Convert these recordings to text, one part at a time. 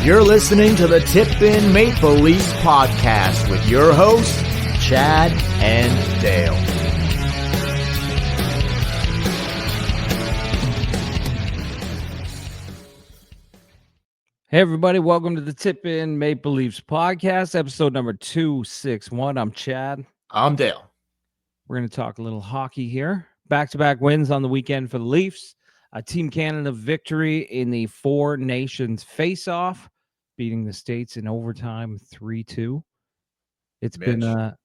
You're listening to the Tip In Maple Leafs podcast with your hosts, Chad and Dale. Hey everybody, welcome to the Tip In Maple Leafs podcast, episode number 261. I'm Chad. I'm Dale. We're going to talk a little hockey here. Back-to-back wins on the weekend for the Leafs. A Team Canada victory in the Four Nations Faceoff, beating the States in overtime 3-2. It's been,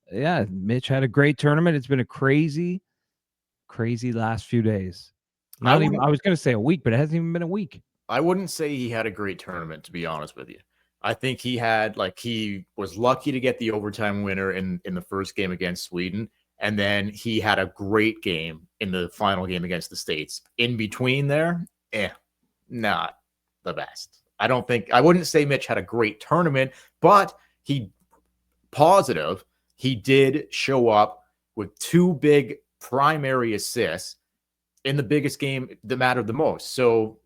Mitch had a great tournament. It's been a crazy last few days. I was going to say a week, but it hasn't even been a week. I wouldn't say he had a great tournament, to be honest with you. I think he was lucky to get the overtime winner in the first game against Sweden. And then he had a great game in the final game against the States. In between there, not the best. I wouldn't say Mitch had a great tournament, but he did show up with two big primary assists in the biggest game that mattered the most. So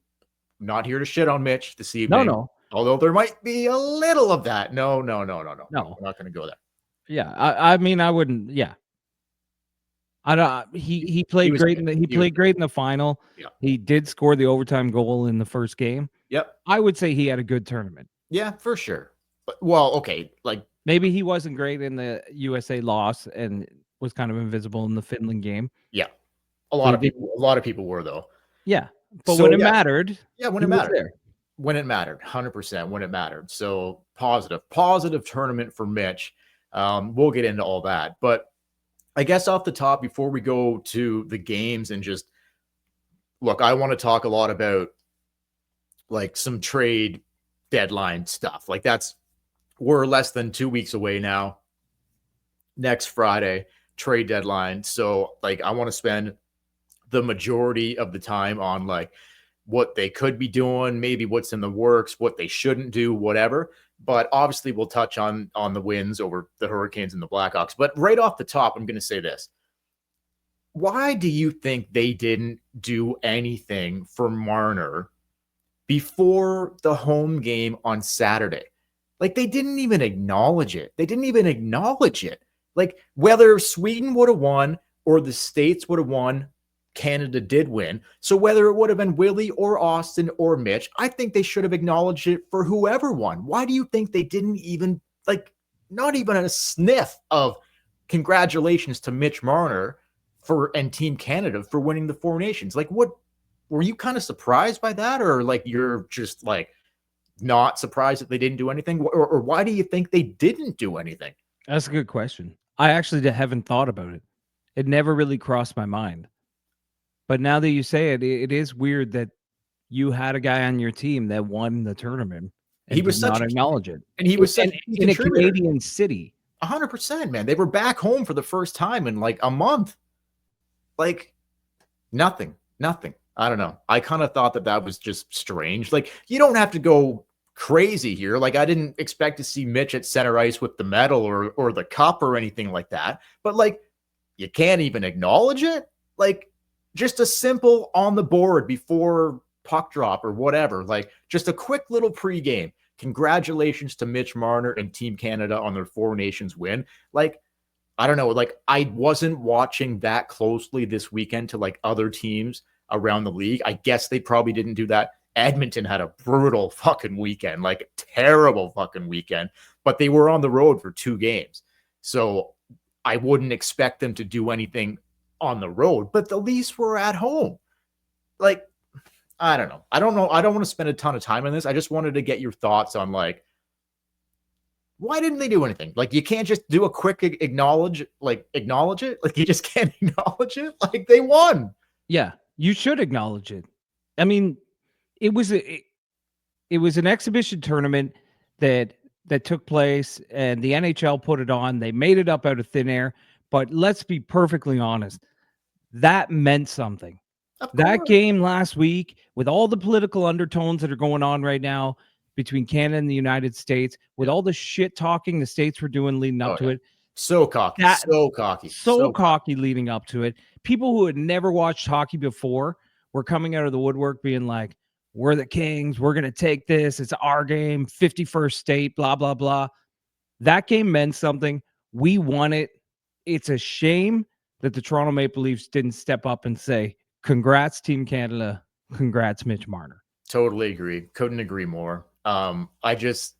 not here to shit on Mitch this evening. No. Although there might be a little of that. No. We're not going to go there. Yeah, I mean, I wouldn't. Yeah. I don't. He played great in the final. Yeah. He did score the overtime goal in the first game. Yep. I would say he had a good tournament. Yeah, for sure. But, well, okay, like maybe he wasn't great in the USA loss and was kind of invisible in the Finland game. Yeah, a lot of people were though. Yeah, but when it mattered, when it mattered, 100% when it mattered. So positive tournament for Mitch. We'll get into all that, but I guess off the top, before we go to the games and just look, I want to talk a lot about like some trade deadline stuff. Like we're less than 2 weeks away now. Next Friday, trade deadline. So like, I want to spend the majority of the time on like what they could be doing, maybe what's in the works, what they shouldn't do, whatever. But obviously we'll touch on the wins over the Hurricanes and the Blackhawks. But right off the top, I'm going to say this. Why do you think they didn't do anything for Marner before the home game on Saturday? Like, they didn't even acknowledge it. Like, whether Sweden would have won or the States would have won, Canada did win. So whether it would have been Willie or Austin or Mitch, I think they should have acknowledged it for whoever won. Why do you think they didn't even, like, not even a sniff of congratulations to Mitch Marner and Team Canada for winning the Four Nations? Like, what, were you kind of surprised by that? Or like, you're just like not surprised that they didn't do anything? Or why do you think they didn't do anything? That's a good question. I actually haven't thought about it. It never really crossed my mind. But now that you say it, it is weird that you had a guy on your team that won the tournament and he was did not acknowledge it. And he was in a Canadian city. 100%, man. They were back home for the first time in like a month. Like nothing. I don't know. I kind of thought that was just strange. Like, you don't have to go crazy here. Like, I didn't expect to see Mitch at center ice with the medal or the cup or anything like that. But like, you can't even acknowledge it. Like, just a simple on the board before puck drop or whatever. Like, just a quick little pregame. Congratulations to Mitch Marner and Team Canada on their Four Nations win. Like, I don't know. Like, I wasn't watching that closely this weekend to like other teams around the league. I guess they probably didn't do that. Edmonton had a brutal fucking weekend, like a terrible fucking weekend, but they were on the road for 2 games. So I wouldn't expect them to do anything on the road, but the Leafs were at home. Like, I don't know. I don't want to spend a ton of time on this. I just wanted to get your thoughts on like, why didn't they do anything? Like, you can't just do a quick acknowledge it. Like, you just can't acknowledge it. Like, they won. Yeah, you should acknowledge it. I mean, it was an exhibition tournament that took place, and the NHL put it on. They made it up out of thin air. But let's be perfectly honest. That meant something. That game last week, with all the political undertones that are going on right now between Canada and the United States, with all the shit talking the States were doing leading up to it. So cocky. So cocky leading up to it. People who had never watched hockey before were coming out of the woodwork being like, we're the Kings, we're going to take this, it's our game, 51st state, blah, blah, blah. That game meant something. We won it. It's a shame that the Toronto Maple Leafs didn't step up and say, congrats, Team Canada. Congrats, Mitch Marner. Totally agree. Couldn't agree more. I just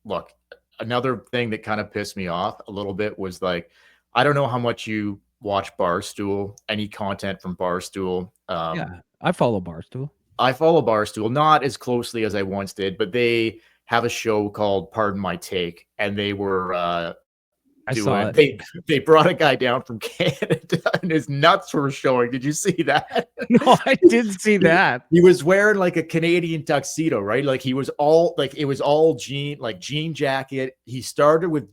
look, another thing that kind of pissed me off a little bit was like, I don't know how much you watch Barstool, any content from Barstool. Yeah, I follow Barstool. I follow Barstool, not as closely as I once did, but they have a show called Pardon My Take, and they were they brought a guy down from Canada and his nuts were showing. Did you see that? No, I didn't see that. He was wearing like a Canadian tuxedo, right? Like he was all like it was all jean jacket. He started with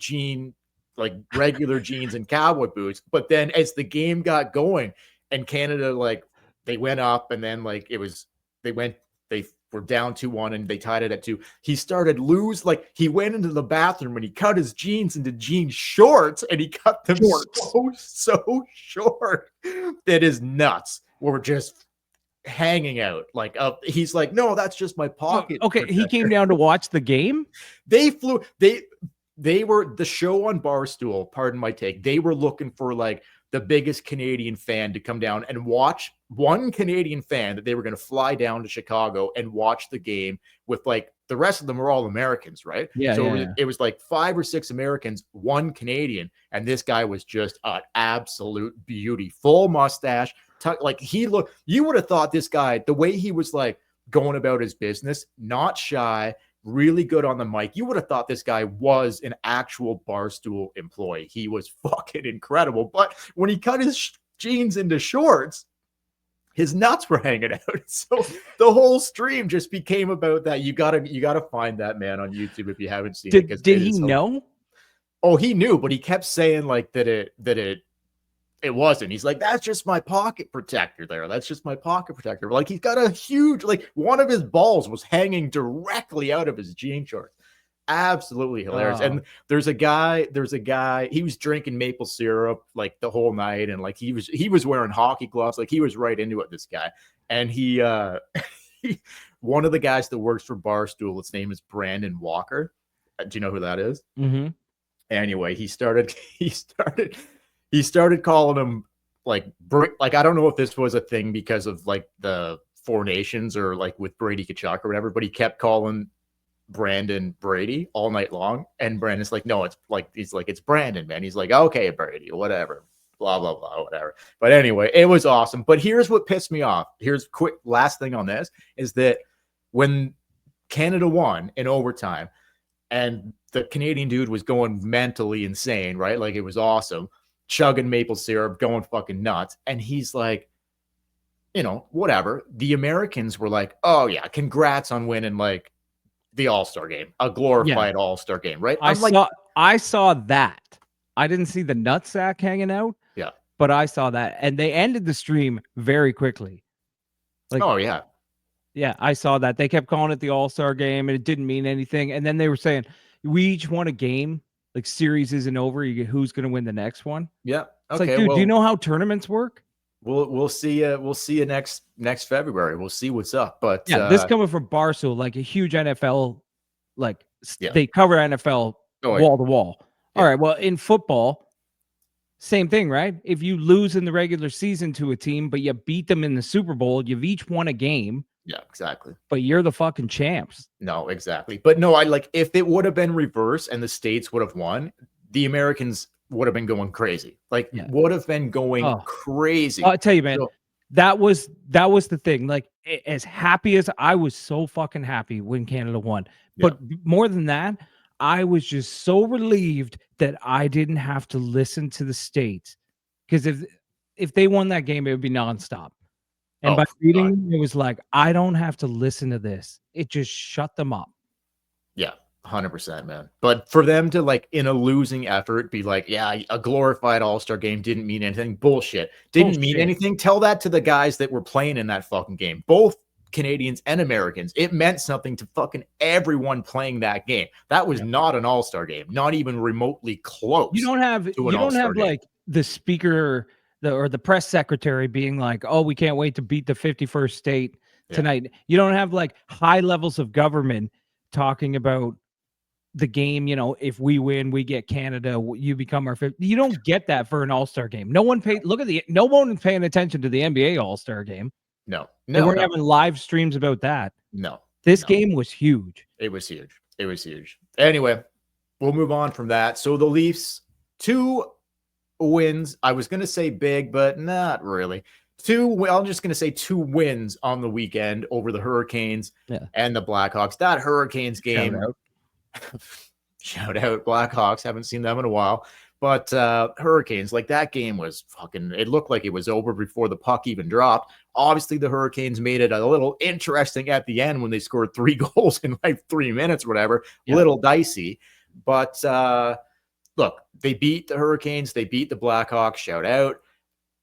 like regular jeans and cowboy boots, but then as the game got going and Canada like they went up and then like they were down 2-1 and they tied it at 2. He started he went into the bathroom and he cut his jeans into jean shorts and he cut them so short that his nuts were just hanging out. Like he's like, no, that's just my pocket. Okay, protector. He came down to watch the game. They were the show on Barstool, Pardon My Take. They were looking for like the biggest Canadian fan to come down and watch, one Canadian fan that they were going to fly down to Chicago and watch the game with, like, the rest of them are all Americans, right? Yeah. So yeah. it was like 5 or 6 Americans, one Canadian, and this guy was just an absolute beauty, full mustache. Like you would have thought this guy, the way he was like going about his business, not shy, really good on the mic. You would have thought this guy was an actual Barstool employee. He was fucking incredible. But when he cut his jeans into shorts, his nuts were hanging out. So the whole stream just became about that. You gotta find that man on YouTube if you haven't seen it. Did he know? Oh, he knew, but he kept saying like that it wasn't. He's like, that's just my pocket protector there. That's just my pocket protector. Like he's got a huge, like one of his balls was hanging directly out of his jean shorts. Absolutely hilarious. And there's a guy, he was drinking maple syrup like the whole night. And like he was wearing hockey gloves. Like he was right into it, this guy. And he one of the guys that works for Barstool, his name is Brandon Walker. Do you know who that is? Mm-hmm. Anyway, he started calling him like I don't know if this was a thing because of like the Four Nations or like with Brady Tkachuk or whatever, but he kept calling Brandon Brady all night long. And Brandon's like, no, it's like, he's like, it's Brandon, man. He's like, okay, Brady, whatever, blah, blah, blah, whatever. But anyway, it was awesome. But here's what pissed me off. Here's quick last thing on this is that when Canada won in overtime and the Canadian dude was going mentally insane, right? Like it was awesome. Chugging maple syrup, going fucking nuts. And he's like, you know, whatever. The Americans were like, oh yeah, congrats on winning like the All-Star game, a glorified All-Star game, right? I saw that. I didn't see the nutsack hanging out. Yeah. But I saw that. And they ended the stream very quickly. Like, oh yeah. Yeah, I saw that. They kept calling it the All-Star game and it didn't mean anything. And then they were saying, we each won a game. Like series isn't over. You get who's going to win the next one. Yeah. It's like, dude, do you know how tournaments work? We'll see. We'll see you next February. We'll see what's up. But yeah, this coming from Barstool, like a huge NFL, like they cover NFL wall to wall. Yeah. All right. Well, in football, same thing, right? If you lose in the regular season to a team, but you beat them in the Super Bowl, you've each won a game. Yeah, exactly. But you're the fucking champs. No, exactly. But no, I like if it would have been reverse and the States would have won, the Americans would have been going crazy. Like would have been going crazy. I'll tell you, man, that was the thing. Like as happy as I was, so fucking happy when Canada won. But more than that, I was just so relieved that I didn't have to listen to the States. Because if they won that game, it would be nonstop. And by reading, it was like, I don't have to listen to this. It just shut them up. Yeah, 100%, man. But for them to, like, in a losing effort, be like, yeah, a glorified All-Star game didn't mean anything. Bullshit. Didn't mean anything. Tell that to the guys that were playing in that fucking game. Both Canadians and Americans. It meant something to fucking everyone playing that game. That was not an All-Star game. Not even remotely close. You don't have like the speaker or the press secretary being like, oh, we can't wait to beat the 51st state tonight. You don't have like high levels of government talking about the game. If we win, we get Canada. You become our fifth. You don't get that for an All-Star game. No one paid. No one is paying attention to the NBA All-Star game. No, They weren't having live streams about that. No, this game was huge. It was huge. It was huge. Anyway, we'll move on from that. So the Leafs, 2 wins. I was going to say big, but not really. I'm just going to say 2 wins on the weekend over the Hurricanes and the Blackhawks. That Hurricanes game. Shout out Blackhawks. Haven't seen them in a while. But Hurricanes, like that game was fucking, it looked like it was over before the puck even dropped. Obviously, the Hurricanes made it a little interesting at the end when they scored 3 goals in like 3 minutes or whatever. Yeah. Little dicey. But look, they beat the Hurricanes. They beat the Blackhawks. Shout out.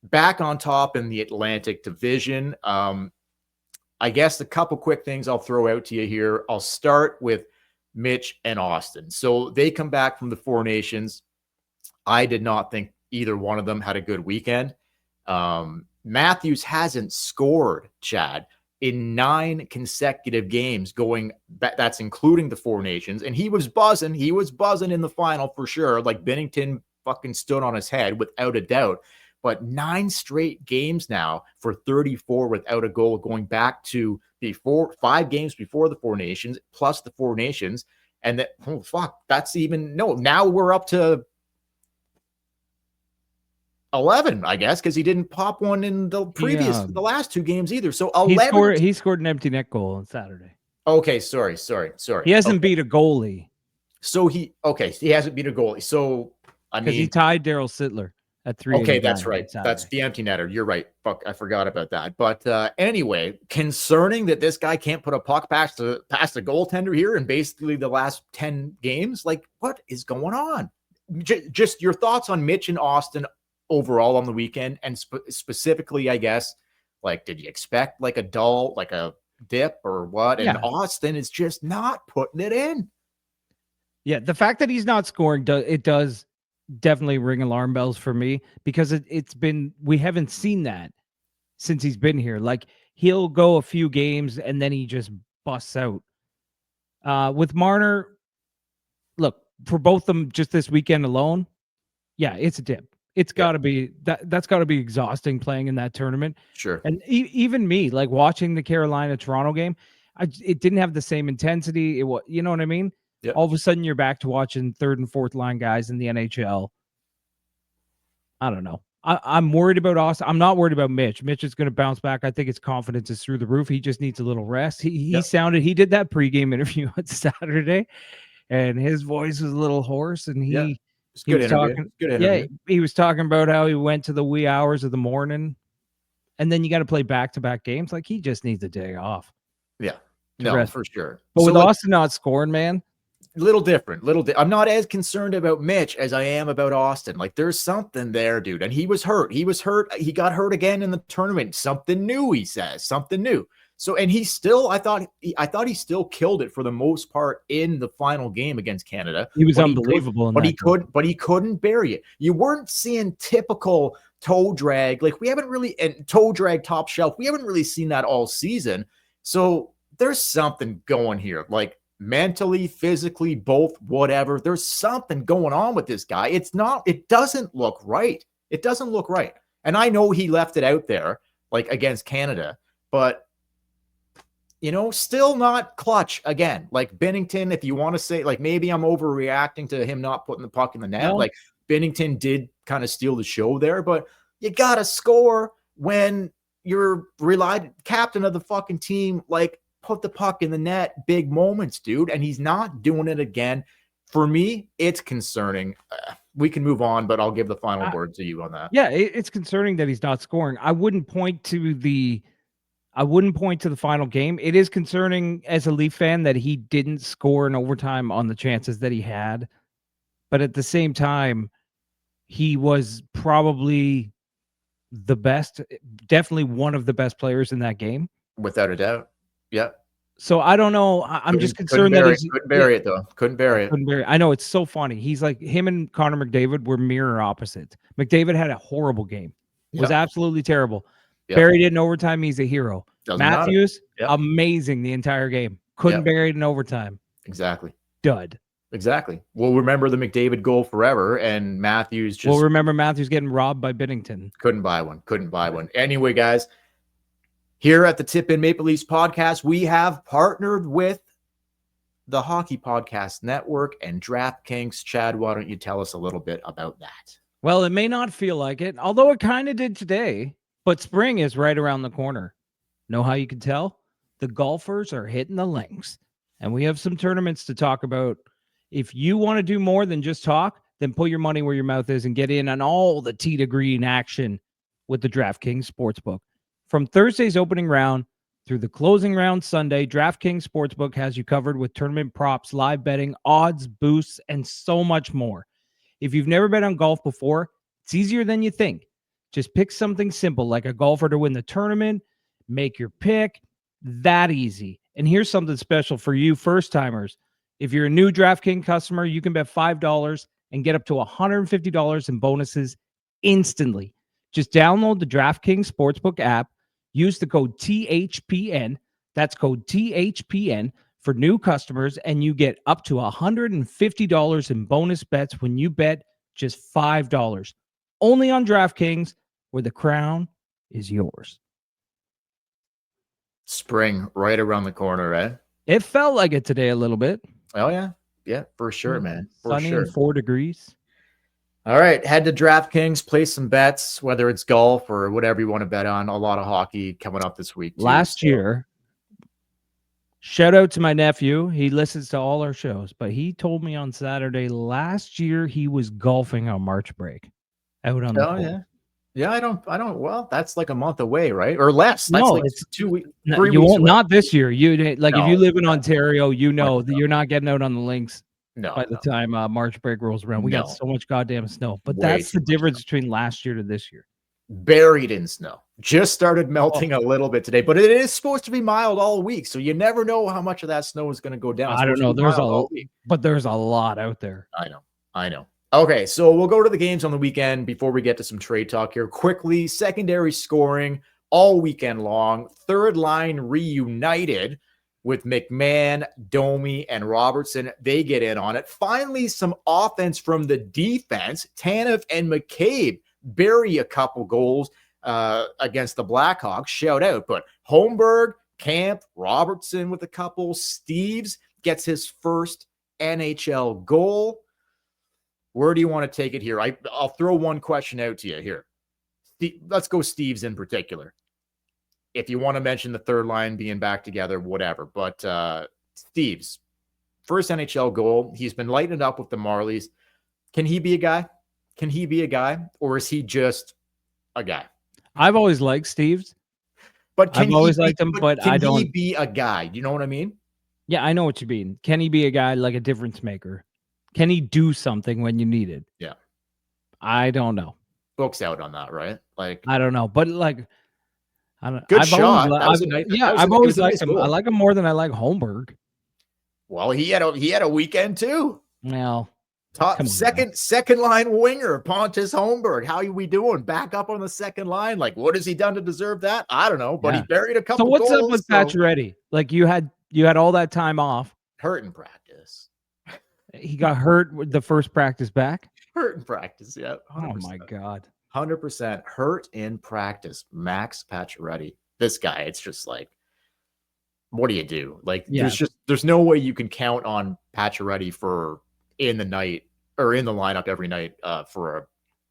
Back on top in the Atlantic Division. I guess a couple quick things I'll throw out to you here. I'll start with Mitch and Austin. So they come back from the Four Nations. I did not think either one of them had a good weekend. Matthews hasn't scored, Chad, in 9 consecutive games going, that's including the Four Nations. And he was buzzing. He was buzzing in the final for sure. Like Binnington fucking stood on his head without a doubt. But 9 straight games now for 34 without a goal, going back to 5 games before the Four Nations, plus the Four Nations. And that, oh, fuck, that's even, no, now we're up to 11, I guess, because he didn't pop one in the the last 2 games either. So 11. He scored an empty net goal on Saturday. Okay, sorry. He hasn't beat a goalie. So he hasn't beat a goalie. So I mean, he tied Daryl Sittler at 3. Okay, that's right. That's the empty netter. You're right. Fuck, I forgot about that. But anyway, concerning that this guy can't put a puck past the goaltender here in basically the last 10 games. Like, what is going on? Just your thoughts on Mitch and Austin overall on the weekend, and specifically, I guess, like, did you expect like a dull, like a dip or what? And Austin is just not putting it in. Yeah, the fact that he's not scoring does definitely ring alarm bells for me, because we haven't seen that since he's been here. Like, he'll go a few games and then he just busts out. With Marner, look, for both of them just this weekend alone, yeah, it's a dip. It's got to be that's got to be exhausting playing in that tournament. Sure. And even me, like watching the Carolina-Toronto game, it didn't have the same intensity. It was, you know what I mean? Yep. All of a sudden, you're back to watching 3rd and 4th line guys in the NHL. I don't know. I'm worried about Austin. I'm not worried about Mitch. Mitch is going to bounce back. I think his confidence is through the roof. He just needs a little rest. He did that pregame interview on Saturday, and his voice was a little hoarse, and he was talking. Yeah, he was talking about how he went to the wee hours of the morning, and then you got to play back-to-back games. Like, he just needs a day off. Yeah, no, for sure. But with Austin not scoring, man. Little different. I'm not as concerned about Mitch as I am about Austin. Like, there's something there, dude. And he was hurt. He got hurt again in the tournament. Something new, he says. Something new. So, and he still, I thought he still killed it for the most part in the final game against Canada. He was unbelievable. But he couldn't bury it. You weren't seeing typical toe drag. Like, we haven't really, and toe drag top shelf. We haven't really seen that all season. So there's something going here. Like, mentally, physically, both, whatever. There's something going on with this guy. It doesn't look right. It doesn't look right. And I know he left it out there, like against Canada, but still not clutch again. Like Binnington, if you want to say, like, maybe I'm overreacting to him not putting the puck in the net. No. Like, Binnington did kind of steal the show there, but you got to score when you're captain of the fucking team. Like, put the puck in the net, big moments, dude. And he's not doing it again. For me, it's concerning. We can move on, but I'll give the final word to you on that. Yeah, it's concerning that he's not scoring. I wouldn't point to the final game. It is concerning as a Leaf fan that he didn't score in overtime on the chances that he had. But at the same time, he was probably the best, definitely one of the best players in that game. Without a doubt. Yeah. So I don't know. I'm just concerned that he couldn't bury it though. Couldn't bury it. I know, it's so funny. He's like, him and Connor McDavid were mirror opposites. McDavid had a horrible game. Was absolutely terrible. Buried it in overtime. He's a hero. Doesn't matter. Matthews, Yep. amazing the entire game. Couldn't bury it in overtime. Exactly. Dud. Exactly. We'll remember the McDavid goal forever, and Matthews just We'll remember Matthews getting robbed by Binnington. couldn't buy one. Couldn't buy one. Anyway, guys, here at the Tip In Maple Leafs podcast, we have partnered with the Hockey Podcast Network and DraftKings. Chad, why don't you tell us a little bit about that? Well, it may not feel like it, although it kind of did today, but spring is right around the corner. Know how you can tell? The golfers are hitting the links, and we have some tournaments to talk about. If you want to do more than just talk, then put your money where your mouth is and get in on all the tee to green action with the DraftKings Sportsbook. From Thursday's opening round through the closing round Sunday, DraftKings Sportsbook has you covered with tournament props, live betting, odds, boosts, and so much more. If you've never bet on golf before, it's easier than you think. Just pick something simple like a golfer to win the tournament, make your pick, that easy. And here's something special for you first-timers. If you're a new DraftKings customer, you can bet $5 and get up to $150 in bonuses instantly. Just download the DraftKings Sportsbook app, use the code THPN, that's code THPN, for new customers, and you get up to $150 in bonus bets when you bet just $5. Only on DraftKings, where the crown is yours. Spring right around the corner, eh? It felt like it today a little bit. Oh, yeah. Yeah, for sure, man. For Sunny sure. and 4 degrees. All right. Head to DraftKings, play some bets, whether it's golf or whatever you want to bet on. A lot of hockey coming up this week, too. Last year, shout out to my nephew. He listens to all our shows, but he told me on Saturday last year he was golfing on March break out on the course. Yeah. Yeah, I don't. Well, that's like a month away, right? Or less. That's No, like it's 2 weeks. No, 3 you weeks won't. away. Not this year. You like if you No. live in Ontario, you know No. that you're not getting out on the links No. by the time March break rolls around. We got No. so much goddamn snow. But Way that's too the much difference between last year to this year. Buried in snow. Just started melting a little bit today, but it is supposed to be mild all week, so you never know how much of that snow is going to go down. I don't know. There's a lot out there. I know. Okay, so we'll go to the games on the weekend before we get to some trade talk here. Quickly, secondary scoring all weekend long. Third line reunited with McMahon, Domi, and Robertson. They get in on it. Finally, some offense from the defense. Tanev and McCabe bury a couple goals against the Blackhawks. Shout out. But Holmberg, Camp, Robertson with a couple. Steves gets his first NHL goal. Where do you want to take it here? I'll throw one question out to you here. Let's go Steves in particular. If you want to mention the third line being back together, whatever. But Steves, first NHL goal. He's been lighting it up with the Marlies. Can he be a guy? Can he be a guy? Or is he just a guy? I've always liked Steves. But I've always liked him, but I don't. Can he be a guy? You know what I mean? Yeah, I know what you mean. Can he be a guy like a difference maker? Can he do something when you need it? Yeah. I don't know. Books out on that, right? Like, I don't know. But like, I don't. Good I've shot. I've always liked him. I like him more than I like Holmberg. Well, he had a weekend too. Well, top second line winger, Pontus Holmberg. How are we doing? Back up on the second line. Like, what has he done to deserve that? I don't know, but he buried a couple. So what's goals, up with Pacioretty? Like you had all that time off. Hurt in practice. He got hurt with the first practice back. Hurt in practice, yeah. 100%. Oh my god. 100% hurt in practice. Max Pacioretty. This guy, it's just like, what do you do? Like, there's no way you can count on Pacioretty for in the night or in the lineup every night for a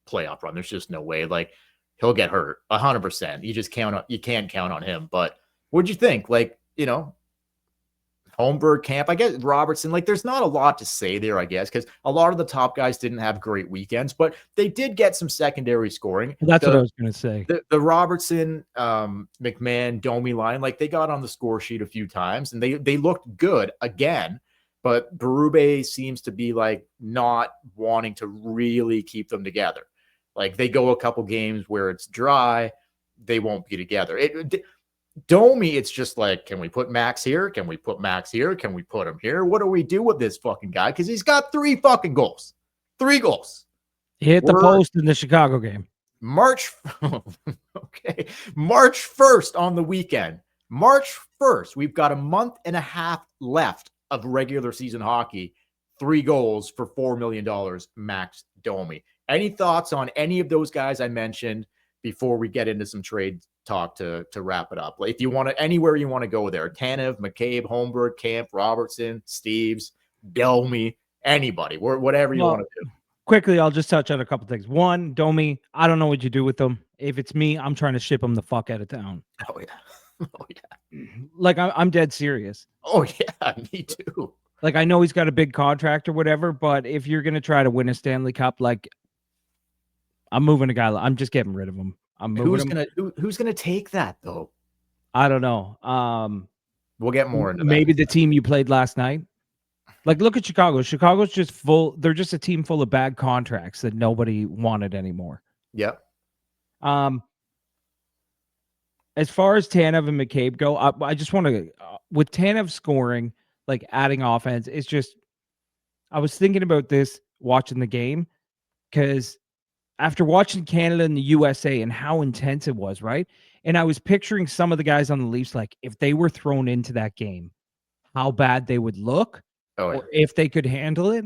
playoff run. There's just no way. Like, he'll get hurt 100%. You can't count on him. But what'd you think? Like, Holmberg, Camp, I guess Robertson, like there's not a lot to say there, I guess, because a lot of the top guys didn't have great weekends, but they did get some secondary scoring. That's what I was going to say. The Robertson, McMahon, Domi line, like they got on the score sheet a few times and they looked good again, but Berube seems to be like not wanting to really keep them together. Like they go a couple games where it's dry, they won't be together. Domi, it's just like, can we put Max here? Can we put Max here? Can we put him here? What do we do with this fucking guy? Because he's got 3 fucking goals. 3 goals. He hit the post in the Chicago game. March 1st on the weekend. March 1st, we've got a month and a half left of regular season hockey. 3 goals for $4 million, Max Domi. Any thoughts on any of those guys I mentioned before we get into some trade talk to wrap it up? Like, if you want to, anywhere you want to go there, Tanev, McCabe, Holmberg, Camp, Robertson, Steves, Domi, anybody, whatever you want to do. Quickly, I'll just touch on a couple things. One, Domi, I don't know what you do with them. If it's me, I'm trying to ship him the fuck out of town. Oh, yeah. Oh, yeah. Like, I'm dead serious. Oh, yeah. Me too. Like, I know he's got a big contract or whatever, but if you're going to try to win a Stanley Cup, like, I'm moving a guy. I'm just getting rid of him. I'm moving who's gonna take that though? I don't know. We'll get more into maybe that. The team you played last night. Like, look at Chicago. Chicago's just full. They're just a team full of bad contracts that nobody wanted anymore. Yep. As far as Tanev and McCabe go, I just want to, with Tanev scoring, like adding offense, it's just, I was thinking about this watching the game because after watching Canada and the USA and how intense it was, right? And I was picturing some of the guys on the Leafs, like if they were thrown into that game, how bad they would look, or if they could handle it.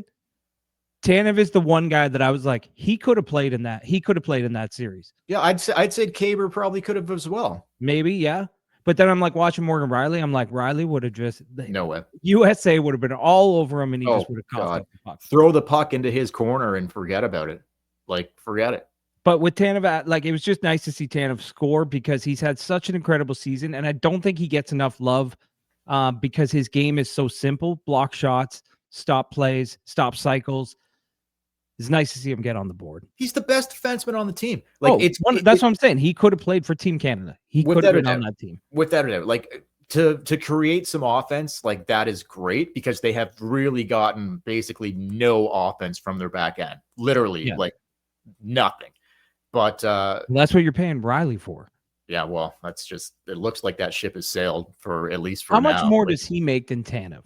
Tanev is the one guy that I was like, he could have played in that. He could have played in that series. Yeah, I'd say Kaber probably could have as well. Maybe, yeah. But then I'm like watching Morgan Riley. I'm like, Riley would have just no way. USA would have been all over him, and he just would have coughed up the puck. Throw the puck into his corner and forget about it. Like, forget it. But with Tanev, like, it was just nice to see Tanev score because he's had such an incredible season, and I don't think he gets enough love because his game is so simple: block shots, stop plays, stop cycles. It's nice to see him get on the board. He's the best defenseman on the team. Like, that's what I'm saying. He could have played for Team Canada. He could have been on that team. Without a doubt. Like, to create some offense, like, that is great because they have really gotten basically no offense from their back end. Literally, like, nothing. But that's what you're paying Riley for. Yeah, well, that's just, it looks like that ship has sailed for at least for How now. much more does he make than Tanev?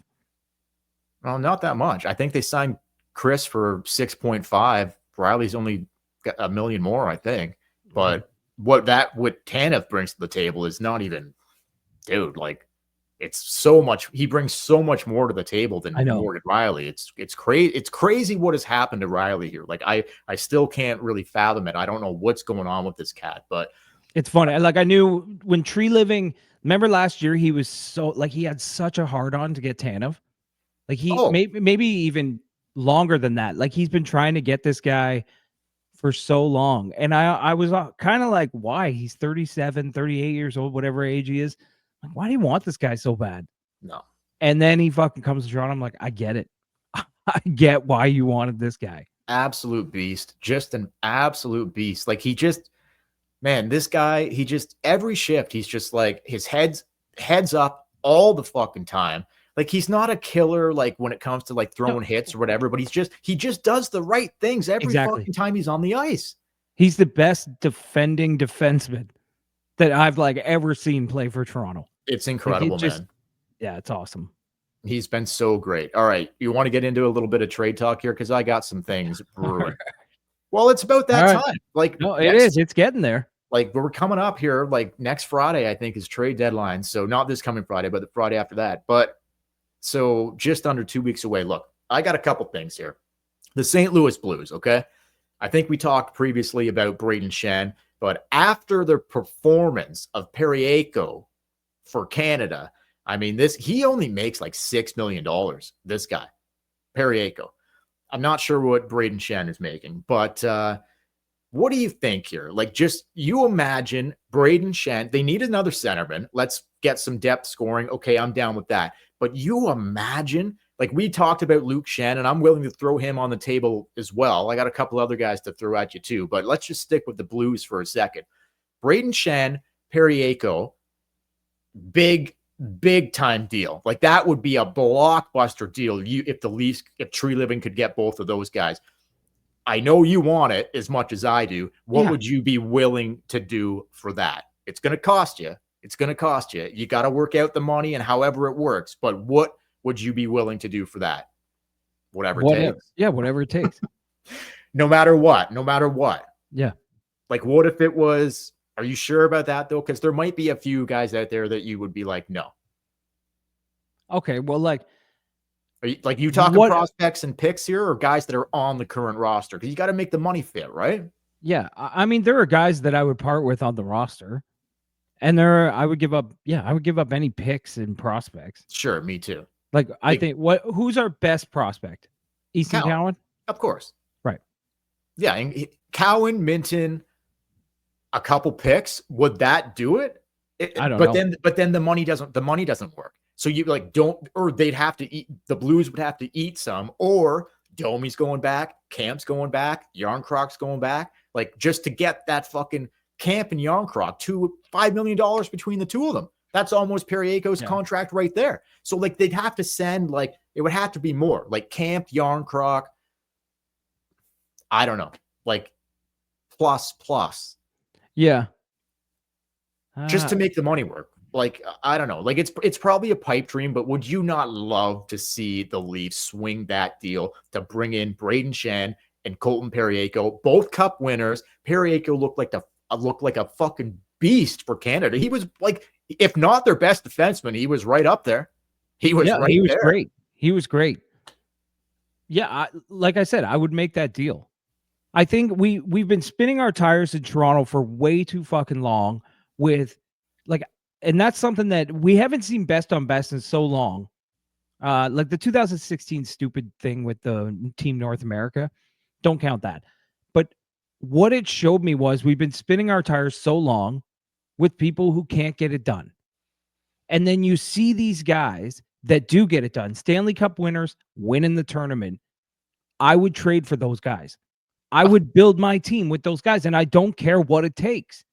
Well, not that much. I think they signed Chris for 6.5. Riley's only got $1 million more, I think. But what Tanev brings to the table is not even, dude, like, it's so much. He brings so much more to the table than Morgan Riley. It's crazy. It's crazy what has happened to Riley here. Like, I still can't really fathom it. I don't know what's going on with this cat, but it's funny. Like, I knew when Tree Living, remember last year, he was so, like, he had such a hard on to get Tanev. Like, he maybe even longer than that. Like, he's been trying to get this guy for so long. And I was kind of like, why? He's 37, 38 years old, whatever age he is. Like, why do you want this guy so bad? No. And then he fucking comes to Toronto. I'm like, I get it. I get why you wanted this guy. Absolute beast. Just an absolute beast. Like, he just, man, this guy, he just, every shift, he's just like, his head's up all the fucking time. Like, he's not a killer, like, when it comes to, like, throwing hits or whatever, but he just does the right things every fucking time he's on the ice. He's the best defending defenseman that I've, like, ever seen play for Toronto. It's incredible, man. Yeah, it's awesome. He's been so great. All right, you want to get into a little bit of trade talk here? Because I got some things brewing. Well, it's about that time. Like, no, it is. It's getting there. Like, we're coming up here, like, next Friday, I think, is trade deadline. So not this coming Friday, but the Friday after that. But so just under 2 weeks away. Look, I got a couple things here. The St. Louis Blues, okay? I think we talked previously about Braden Shen, but after the performance of Periaco for Canada, I mean, he only makes like $6 million, this guy, Periaco. I'm not sure what Braden Shen is making, but what do you think here? Like, just, you imagine Braden Shen, they need another centerman. Let's get some depth scoring. Okay, I'm down with that. But you imagine, like, we talked about Luke Shen, and I'm willing to throw him on the table as well. I got a couple other guys to throw at you too, but let's just stick with the Blues for a second. Braden Shen, Periaco, big time deal. Like, that would be a blockbuster deal if Tree Living could get both of those guys. I know you want it as much as I do. What would you be willing to do for that? It's going to cost you. It's going to cost you. You got to work out the money and however it works. But what would you be willing to do for that? Whatever it takes. Yeah, whatever it takes. No matter what. No matter what. Yeah. Like, what if it was Are you sure about that though? Because there might be a few guys out there that you would be like, no. Okay, well, like, Are you talking what? prospects and picks here, or guys that are on the current roster? Because you got to make the money fit, right? Yeah, I mean, there are guys that I would part with on the roster, and I would give up. Yeah, I would give up any picks and prospects. Sure, me too. Like, I Like think who's our best prospect? Easton Cowan, Cowan, of course. right? Yeah, and Cowan, Minton, a couple picks, would that do it? I don't know. But then the money doesn't work. So you like don't, or they'd have to eat, the Blues would have to eat some, or Domi's going back, Camp's going back, Yarncroc's going back, like just to get that fucking Camp and Yarncroc, $5 million between the two of them. That's almost Perieko's contract right there. So like they'd have to send, like it would have to be more like Camp, Yarncroc. I don't know, like plus. Yeah. Just to make the money work. Like, I don't know. Like, it's probably a pipe dream, but would you not love to see the Leafs swing that deal to bring in Braden Shen and Colton Perrieko, both cup winners? Perrieko looked like a fucking beast for Canada. He was like, if not their best defenseman, he was right up there. He was great. He was great. Yeah, like I said, I would make that deal. I think we've been spinning our tires in Toronto for way too fucking long with like, and that's something that we haven't seen best on best in so long. Like the 2016 stupid thing with the Team North America, don't count that. But what it showed me was we've been spinning our tires so long with people who can't get it done. And then you see these guys that do get it done, Stanley Cup winners winning the tournament. I would trade for those guys. I would build my team with those guys, and I don't care what it takes.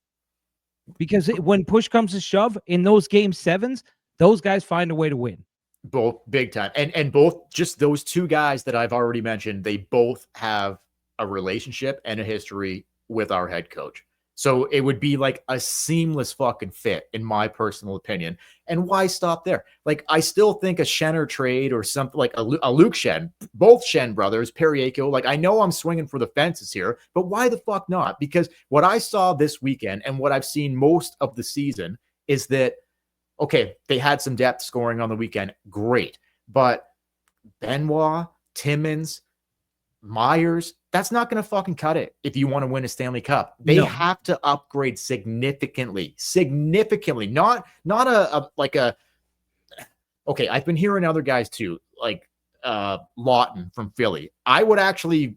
Because when push comes to shove in those game sevens, those guys find a way to win. Both big time. And both, just those two guys that I've already mentioned, they both have a relationship and a history with our head coach. So it would be like a seamless fucking fit, in my personal opinion. And why stop there? Like, I still think a Schenner trade or something like a Luke Schenn, both Schenn brothers, Perrieko. Like, I know I'm swinging for the fences here, but why the fuck not? Because what I saw this weekend and what I've seen most of the season is that, okay, they had some depth scoring on the weekend. Great. But Benoit, Timmins, Myers, that's not going to fucking cut it if you want to win a Stanley Cup. They have to upgrade significantly. Not okay, I've been hearing other guys too, like Lawton from Philly. I would actually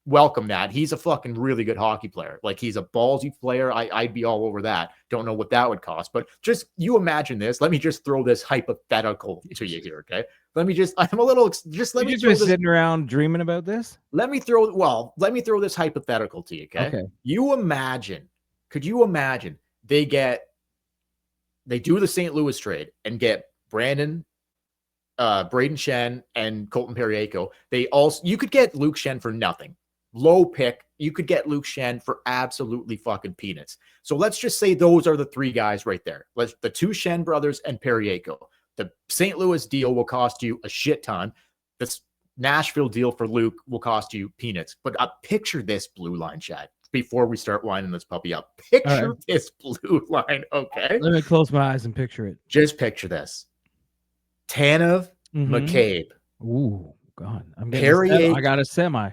welcome that. He's a fucking really good hockey player. Like, he's a ballsy player. I'd be all over that. Don't know what that would cost, but just you imagine this. Let me just throw this hypothetical to you here, okay? Let me just, I'm a little, just let me just been sitting around dreaming about this. Let me throw this hypothetical to you, okay? Okay. Could you imagine they do the St. Louis trade and get Braden Shen and Colton Perrieko. You could get Luke Schenn for nothing. Low pick. You could get Luke Schenn for absolutely fucking peanuts. So let's just say those are the three guys right there. The two Schenn brothers and Perrieko. The St. Louis deal will cost you a shit ton. This Nashville deal for Luke will cost you peanuts. But picture this blue line, Chad, before we start winding this puppy up. Picture this blue line, okay? Let me close my eyes and picture it. Just picture this. Tanev, McCabe. Ooh, God. I got a semi.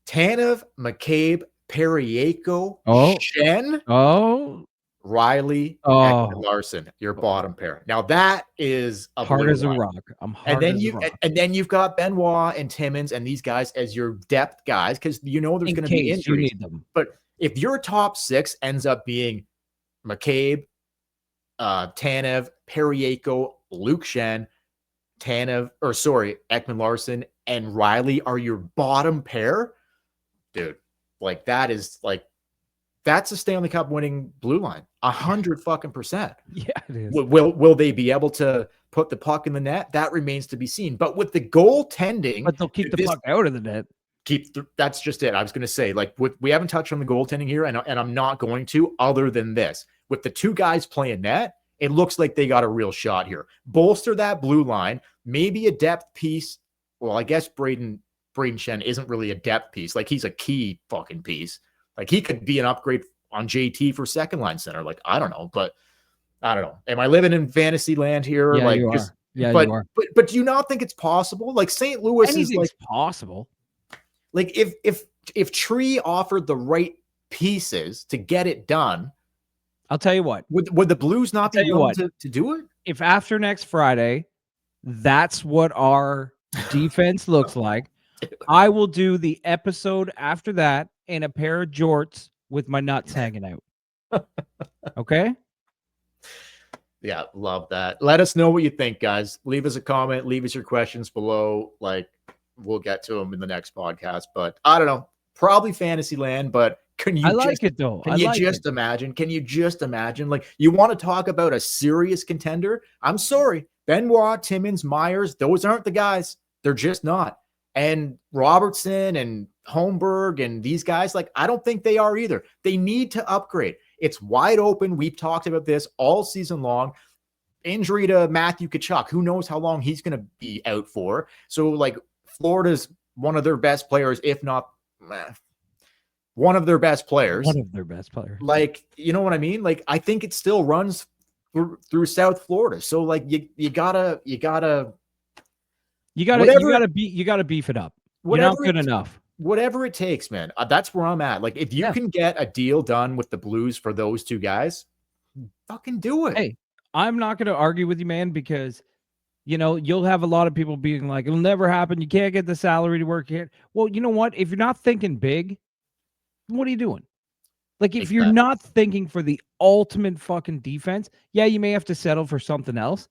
Tanev, McCabe, Perrieko, Schenn, Riley, Ekman Larson, your bottom pair. Now that is a hard as a rock. I'm hard as a rock. And then you've got Benoit and Timmins and these guys as your depth guys, because you know there's going to be injuries. You need them. But if your top six ends up being McCabe, Tanev, Perrieko, Luke Schenn, Ekman Larson, and Riley are your bottom pair, dude, like that's a Stanley Cup winning blue line. 100%. Yeah, it is. Will they be able to put the puck in the net? That remains to be seen. But with the goaltending, but they'll keep the puck out of the net. That's just it. I was going to say, like, we haven't touched on the goaltending here, and I'm not going to, other than this. With the two guys playing net, it looks like they got a real shot here. Bolster that blue line, maybe a depth piece. Well, I guess Braden Shen isn't really a depth piece. Like, he's a key fucking piece. Like, he could be an upgrade on JT for second line center. Like, I don't know, but I don't know. Am I living in fantasy land here? Yeah, Like, you just, are. Yeah, but, you are. but do you not think it's possible? Like St. Louis is Anything's like, possible. like if Tree offered the right pieces to get it done, I'll tell you what. would the Blues not be willing to do it? If after next Friday, that's what our defense looks like, I will do the episode after that in a pair of jorts with my nuts hanging out. Okay? Yeah, love that. Let us know what you think, guys. Leave us a comment. Leave us your questions below. Like, we'll get to them in the next podcast. But I don't know. Probably Fantasyland, but can you I like it though. Can you just imagine? Can you just imagine? Like, you want to talk about a serious contender? I'm sorry. Benoit, Timmins, Myers, those aren't the guys. They're just not. And Robertson and Holmberg and these guys, like, I don't think they are either. They need to upgrade. It's wide open. We've talked about this all season long. Injury to Matthew Tkachuk. Who knows how long he's going to be out for? So, like, Florida's one of their best players, if not one of their best players. One of their best players. Like, you know what I mean? Like, I think it still runs through South Florida. So, like, you gotta beef it up. You're not good enough. Whatever it takes, man. That's where I'm at. Like, if you can get a deal done with the Blues for those two guys, fucking do it. Hey, I'm not going to argue with you, man, because, you know, you'll have a lot of people being like, it'll never happen. You can't get the salary to work here. Well, you know what? If you're not thinking big, what are you doing? Like, if you're not thinking for the ultimate fucking defense, yeah, you may have to settle for something else,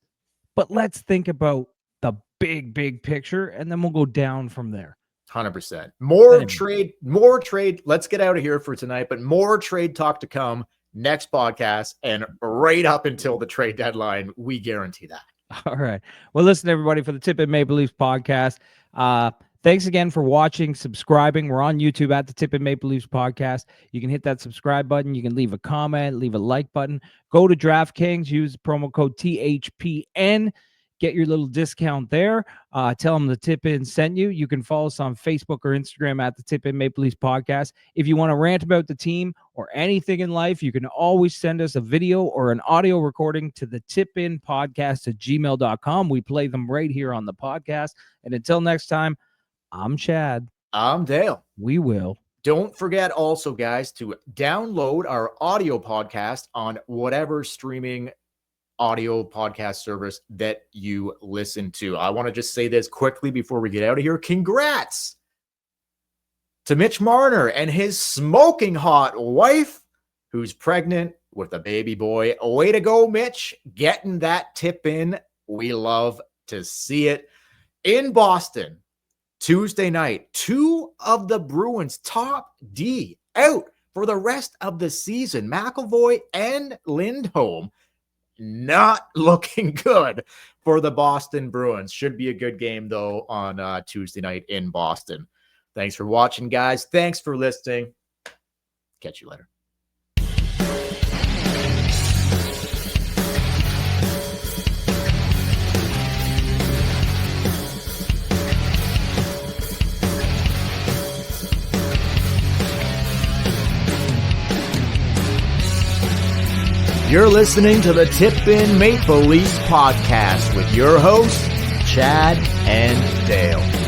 but let's think about the big picture, and then we'll go down from there. 100%. More trade. Let's get out of here for tonight, but more trade talk to come next podcast and right up until the trade deadline. We guarantee that. All right. Well, listen, everybody, for the Tip in Maple Leafs podcast. Thanks again for watching, subscribing. We're on YouTube at the Tip in Maple Leafs podcast. You can hit that subscribe button. You can leave a comment, leave a like button. Go to DraftKings, use promo code THPN. Get your little discount there. Tell them the Tip In sent you. You can follow us on Facebook or Instagram at the Tip In Maple Leafs podcast. If you want to rant about the team or anything in life, you can always send us a video or an audio recording to the tipinpodcast@gmail.com. We play them right here on the podcast. And until next time, I'm Chad. I'm Dale. We will. Don't forget also, guys, to download our audio podcast on whatever streaming audio podcast service that you listen to. I want to just say this quickly before we get out of here. Congrats to Mitch Marner and his smoking hot wife, who's pregnant with a baby boy. Way to go, Mitch. Getting that tip in. We love to see it. In Boston, Tuesday night, two of the Bruins' top D out for the rest of the season. McAvoy and Lindholm. Not looking good for the Boston Bruins. Should be a good game, though, on Tuesday night in Boston. Thanks for watching, guys. Thanks for listening. Catch you later. You're listening to the Tip In Maple Leafs podcast with your hosts, Chad and Dale.